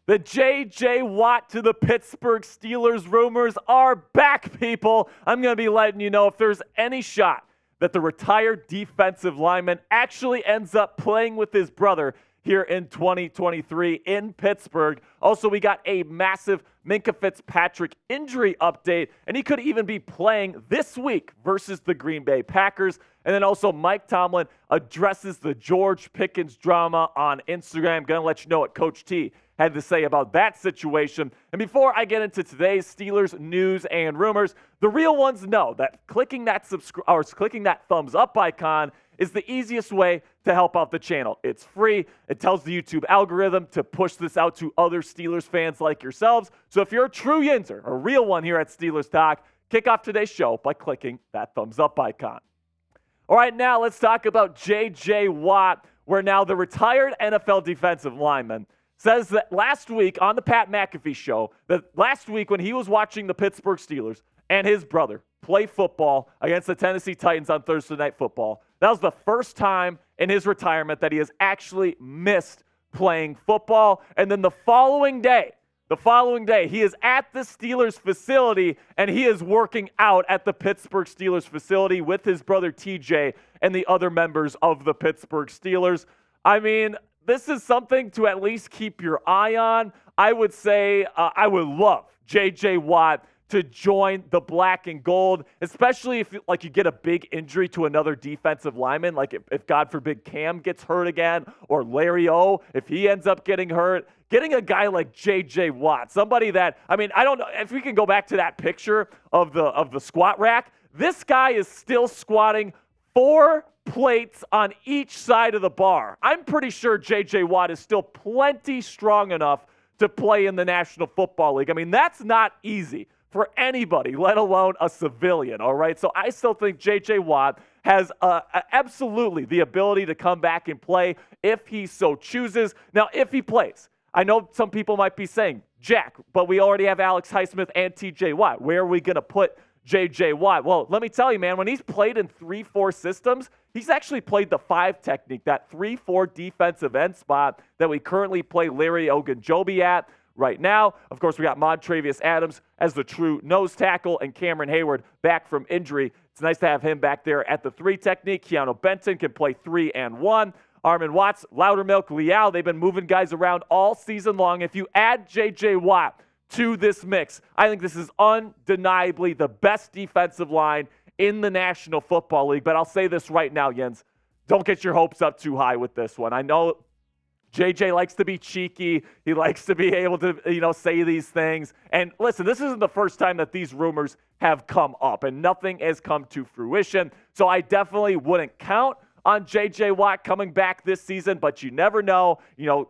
The J.J. Watt to the Pittsburgh Steelers rumors are back, people. I'm going to be letting you know if there's any shot that the retired defensive lineman actually ends up playing with his brother here in 2023 in Pittsburgh. Also, we got a massive Minka Fitzpatrick injury update, and he could even be playing this week versus the Green Bay Packers. And then also Mike Tomlin addresses the George Pickens drama on Instagram. Going to let you know what Coach T had to say about that situation. And before I get into today's Steelers news and rumors, the real ones know that clicking that thumbs up icon is the easiest way to help out the channel. It's free. It tells the YouTube algorithm to push this out to other Steelers fans like yourselves. So if you're a true Yinzer, a real one here at Steelers Talk, kick off today's show by clicking that thumbs up icon. All right, now let's talk about J.J. Watt, where now the retired NFL defensive lineman says that last week on the Pat McAfee show, that last week when he was watching the Pittsburgh Steelers and his brother play football against the Tennessee Titans on Thursday Night Football, that was the first time in his retirement that he has actually missed playing football. And then the following day, he is at the Steelers facility and he is working out at the Pittsburgh Steelers facility with his brother TJ and the other members of the Pittsburgh Steelers. I mean, this is something to at least keep your eye on. I would say I would love J.J. Watt to join the black and gold, especially if you get a big injury to another defensive lineman, like if God forbid Cam gets hurt again, or Larry O, if he ends up getting hurt. Getting a guy like J.J. Watt, somebody that, I mean, I don't know, if we can go back to that picture of the squat rack, this guy is still squatting 4 plates on each side of the bar. I'm pretty sure J.J. Watt is still plenty strong enough to play in the National Football League. I mean, that's not easy for anybody, let alone a civilian, all right? So I still think J.J. Watt has absolutely the ability to come back and play if he so chooses. Now, if he plays, I know some people might be saying, Jack, but we already have Alex Highsmith and T.J. Watt. Where are we going to put J.J. Watt? Well, let me tell you, man, when he's played in 3-4 systems, he's actually played the 5 technique, that 3-4 defensive end spot that we currently play Larry Ogunjobi at right now. Of course, we got Montravius Adams as the true nose tackle and Cameron Hayward back from injury. It's nice to have him back there at the 3 technique. Keanu Benton can play 3 and 1. Armin Watts, Loudermilk, Leal, they've been moving guys around all season long. If you add J.J. Watt to this mix, I think this is undeniably the best defensive line in the National Football League. But I'll say this right now, Jens, don't get your hopes up too high with this one. I know JJ likes to be cheeky. He likes to be able to, say these things. And listen, this isn't the first time that these rumors have come up, and nothing has come to fruition. So I definitely wouldn't count on J.J. Watt coming back this season, but you never know.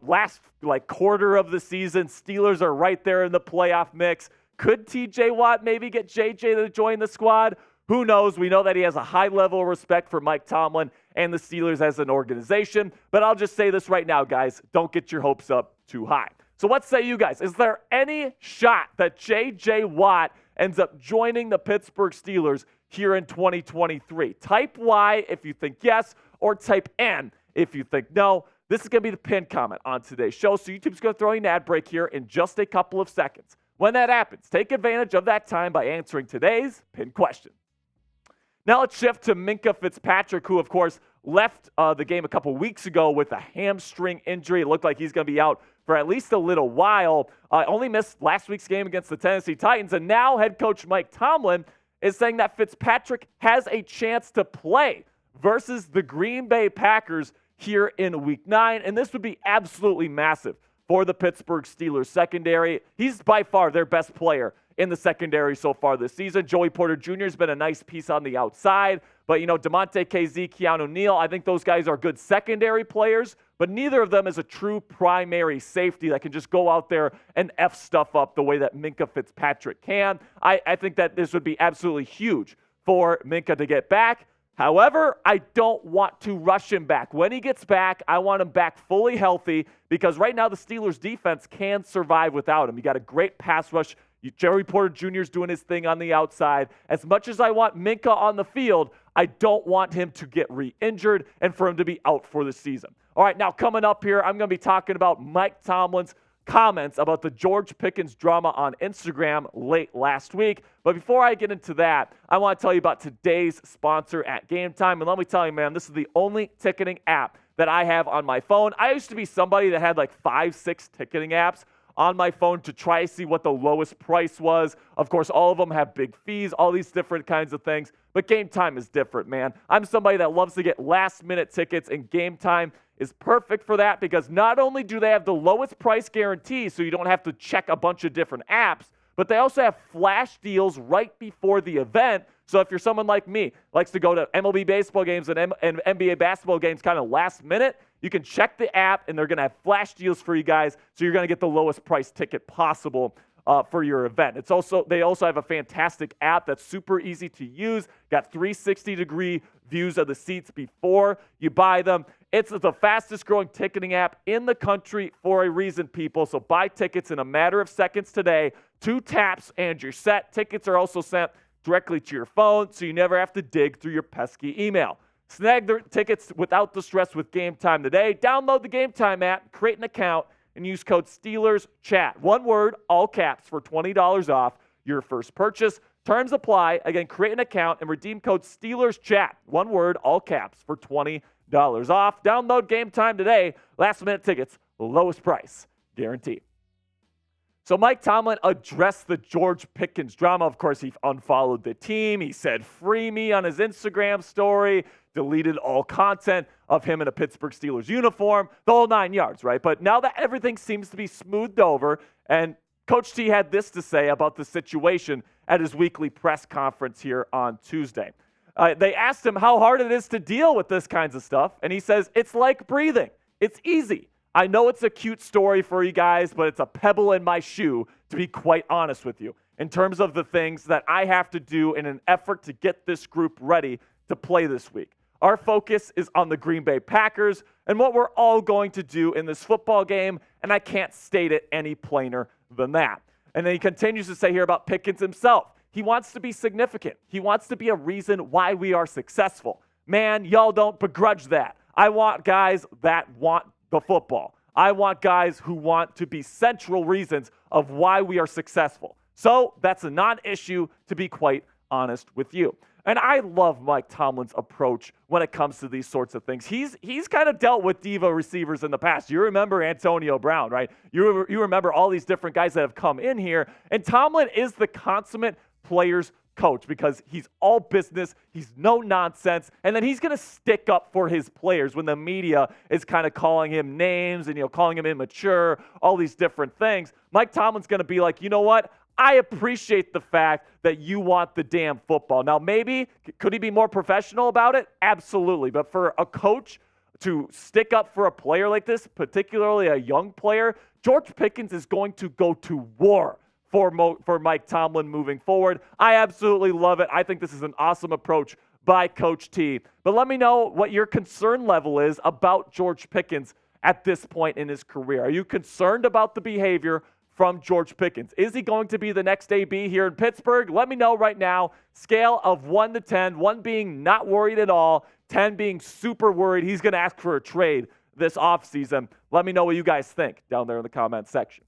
Last quarter of the season, Steelers are right there in the playoff mix. Could T.J. Watt maybe get J.J. to join the squad? Who knows? We know that he has a high level of respect for Mike Tomlin and the Steelers as an organization, but I'll just say this right now, guys. Don't get your hopes up too high. So what say you guys? Is there any shot that J.J. Watt ends up joining the Pittsburgh Steelers here in 2023? Type Y if you think yes, or type N if you think no. This is going to be the pinned comment on today's show, so YouTube's going to throw you an ad break here in just a couple of seconds. When that happens, take advantage of that time by answering today's pinned question. Now let's shift to Minka Fitzpatrick, who, of course, left the game a couple weeks ago with a hamstring injury. It looked like he's going to be out for at least a little while. Only missed last week's game against the Tennessee Titans, and now head coach Mike Tomlin is saying that Fitzpatrick has a chance to play versus the Green Bay Packers here in Week 9, and this would be absolutely massive for the Pittsburgh Steelers secondary. He's by far their best player in the secondary so far this season. Joey Porter Jr. has been a nice piece on the outside, but DeMonte KZ, Keanu Neal, I think those guys are good secondary players, but neither of them is a true primary safety that can just go out there and F stuff up the way that Minka Fitzpatrick can. I think that this would be absolutely huge for Minka to get back. However, I don't want to rush him back. When he gets back, I want him back fully healthy because right now the Steelers defense can survive without him. You got a great pass rush. Joey Porter Jr. is doing his thing on the outside. As much as I want Minka on the field, I don't want him to get re-injured and for him to be out for the season. All right, now coming up here, I'm going to be talking about Mike Tomlin's comments about the George Pickens drama on Instagram late last week. But before I get into that, I want to tell you about today's sponsor at Game Time. And let me tell you, man, this is the only ticketing app that I have on my phone. I used to be somebody that had like 5-6 ticketing apps on my phone to try to see what the lowest price was. Of course, all of them have big fees, all these different kinds of things. But Game Time is different, man. I'm somebody that loves to get last-minute tickets, and Game Time is perfect for that because not only do they have the lowest price guarantee so you don't have to check a bunch of different apps, but they also have flash deals right before the event. So if you're someone like me, likes to go to MLB baseball games and NBA basketball games kind of last minute, you can check the app and they're going to have flash deals for you guys. So you're going to get the lowest price ticket possible for your event. They also have a fantastic app that's super easy to use. Got 360-degree views of the seats before you buy them. It's the fastest growing ticketing app in the country for a reason, people. So buy tickets in a matter of seconds today. 2 taps and you're set. Tickets are also sent directly to your phone, so you never have to dig through your pesky email. Snag their tickets without the stress with Game Time today. Download the Game Time app, create an account, and use code SteelersChat. One word, all caps, for $20 off your first purchase. Terms apply. Again, create an account and redeem code SteelersChat. One word, all caps, for $20 off. Download Game Time today. Last-minute tickets, lowest price, guaranteed. So Mike Tomlin addressed the George Pickens drama. Of course, he unfollowed the team. He said, "Free me" on his Instagram story, deleted all content of him in a Pittsburgh Steelers uniform, the whole 9 yards, right? But now that everything seems to be smoothed over, and Coach T had this to say about the situation at his weekly press conference here on Tuesday. They asked him how hard it is to deal with this kinds of stuff, and he says, "It's like breathing. It's easy. I know it's a cute story for you guys, but it's a pebble in my shoe, to be quite honest with you, in terms of the things that I have to do in an effort to get this group ready to play this week. Our focus is on the Green Bay Packers and what we're all going to do in this football game, and I can't state it any plainer than that." And then he continues to say here about Pickens himself. He wants to be significant. He wants to be a reason why we are successful. Man, y'all don't begrudge that. I want guys that want the football. I want guys who want to be central reasons of why we are successful. So that's a non-issue, to be quite honest with you. And I love Mike Tomlin's approach when it comes to these sorts of things. He's kind of dealt with diva receivers in the past. You remember Antonio Brown, right? You remember all these different guys that have come in here. And Tomlin is the consummate players coach because he's all business, he's no nonsense, and then he's going to stick up for his players when the media is kind of calling him names and calling him immature, all these different things. Mike Tomlin's going to be like, "You know what? I appreciate the fact that you want the damn football." Now, maybe, could he be more professional about it? Absolutely. But for a coach to stick up for a player like this, particularly a young player, George Pickens is going to go to war for Mike Tomlin moving forward. I absolutely love it. I think this is an awesome approach by Coach T. But let me know what your concern level is about George Pickens at this point in his career. Are you concerned about the behavior from George Pickens? Is he going to be the next AB here in Pittsburgh? Let me know right now. Scale of 1 to 10, 1 being not worried at all, 10 being super worried. He's going to ask for a trade this offseason. Let me know what you guys think down there in the comments section.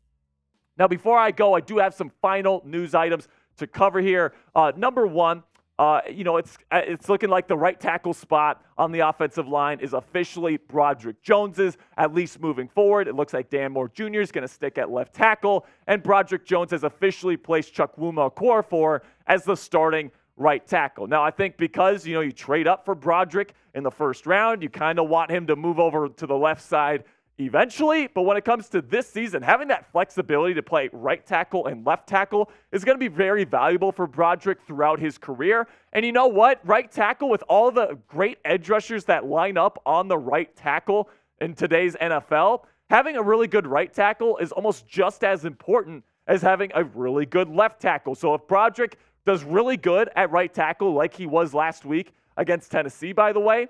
Now, before I go, I do have some final news items to cover here. Number one, it's looking like the right tackle spot on the offensive line is officially Broderick Jones's, at least moving forward. It looks like Dan Moore Jr. is going to stick at left tackle, and Broderick Jones has officially placed Chukwuma Okorafor as the starting right tackle. Now, I think because, you trade up for Broderick in the first round, you kind of want him to move over to the left side eventually, but when it comes to this season, having that flexibility to play right tackle and left tackle is going to be very valuable for Broderick throughout his career. And you know what? Right tackle, with all the great edge rushers that line up on the right tackle in today's NFL, having a really good right tackle is almost just as important as having a really good left tackle. So if Broderick does really good at right tackle like he was last week against Tennessee, by the way,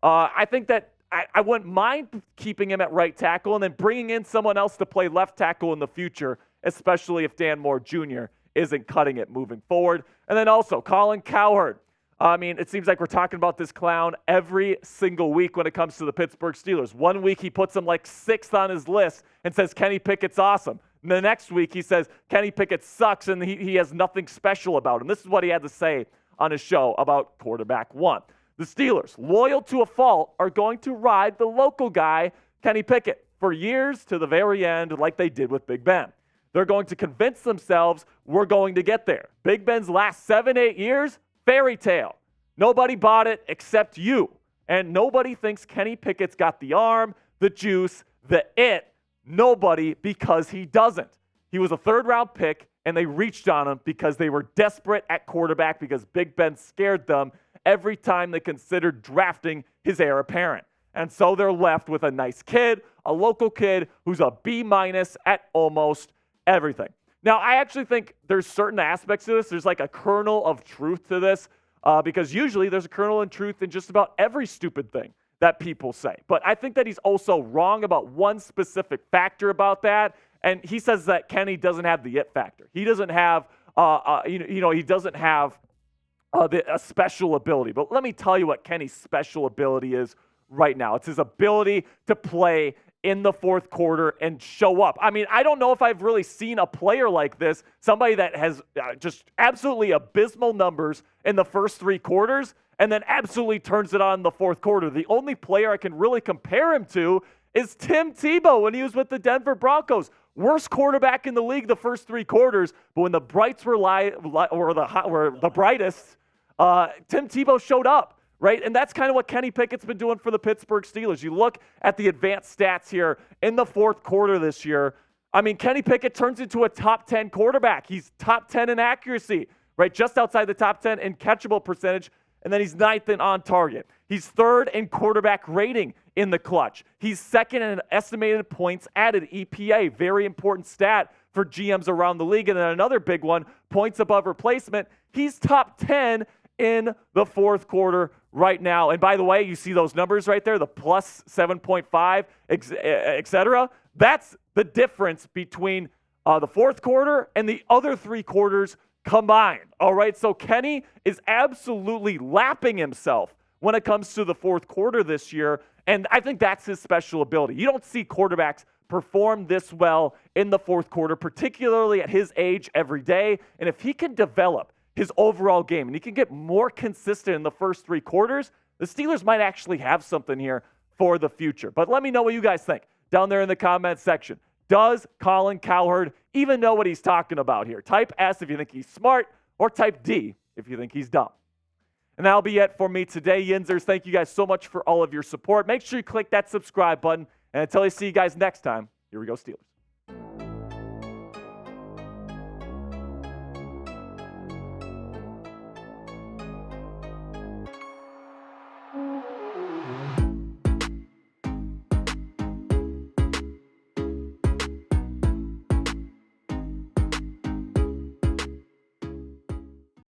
I think that I wouldn't mind keeping him at right tackle and then bringing in someone else to play left tackle in the future, especially if Dan Moore Jr. isn't cutting it moving forward. And then also Colin Cowherd. I mean, it seems like we're talking about this clown every single week when it comes to the Pittsburgh Steelers. One week he puts him like 6th on his list and says Kenny Pickett's awesome. And the next week he says Kenny Pickett sucks and he has nothing special about him. This is what he had to say on his show about quarterback one. The Steelers, loyal to a fault, are going to ride the local guy, Kenny Pickett, for years to the very end like they did with Big Ben. They're going to convince themselves we're going to get there. Big Ben's last 7-8 years, fairy tale. Nobody bought it except you. And nobody thinks Kenny Pickett's got the arm, the juice, the it. Nobody, because he doesn't. He was a 3rd-round pick, and they reached on him because they were desperate at quarterback because Big Ben scared them every time they considered drafting his heir apparent. And so they're left with a nice kid, a local kid who's a B- at almost everything. Now, I actually think there's certain aspects to this. There's like a kernel of truth to this because usually there's a kernel of truth in just about every stupid thing that people say. But I think that he's also wrong about one specific factor about that. And he says that Kenny doesn't have the it factor. He doesn't have, he doesn't have a special ability. But let me tell you what Kenny's special ability is right now. It's his ability to play in the 4th quarter and show up. I mean, I don't know if I've really seen a player like this, somebody that has just absolutely abysmal numbers in the first 3 quarters and then absolutely turns it on in the 4th quarter. The only player I can really compare him to is Tim Tebow when he was with the Denver Broncos. Worst quarterback in the league the first 3 quarters, but when the brights were the brightest, Tim Tebow showed up. Right? And that's kind of what Kenny Pickett's been doing for the Pittsburgh Steelers. You look at the advanced stats here in the 4th quarter this year. I mean, Kenny Pickett turns into a top 10 quarterback. He's top 10 in accuracy, right? Just outside the top 10 in catchable percentage. And then he's 9th in on target. He's 3rd in quarterback rating in the clutch. He's 2nd in estimated points added, EPA. Very important stat for GMs around the league. And then another big one, points above replacement. He's top 10 in the 4th quarter right now. And by the way, you see those numbers right there, the plus 7.5, et cetera. That's the difference between the 4th quarter and the other 3 quarters combined. All right, so Kenny is absolutely lapping himself when it comes to the 4th quarter this year. And I think that's his special ability. You don't see quarterbacks perform this well in the 4th quarter, particularly at his age every day. And if he can develop his overall game and he can get more consistent in the first 3 quarters, the Steelers might actually have something here for the future. But let me know what you guys think down there in the comments section. Does Colin Cowherd even know what he's talking about here? Type S if you think he's smart, or type D if you think he's dumb. And that'll be it for me today, Yinzers. Thank you guys so much for all of your support. Make sure you click that subscribe button. And until I see you guys next time, here we go, Steelers.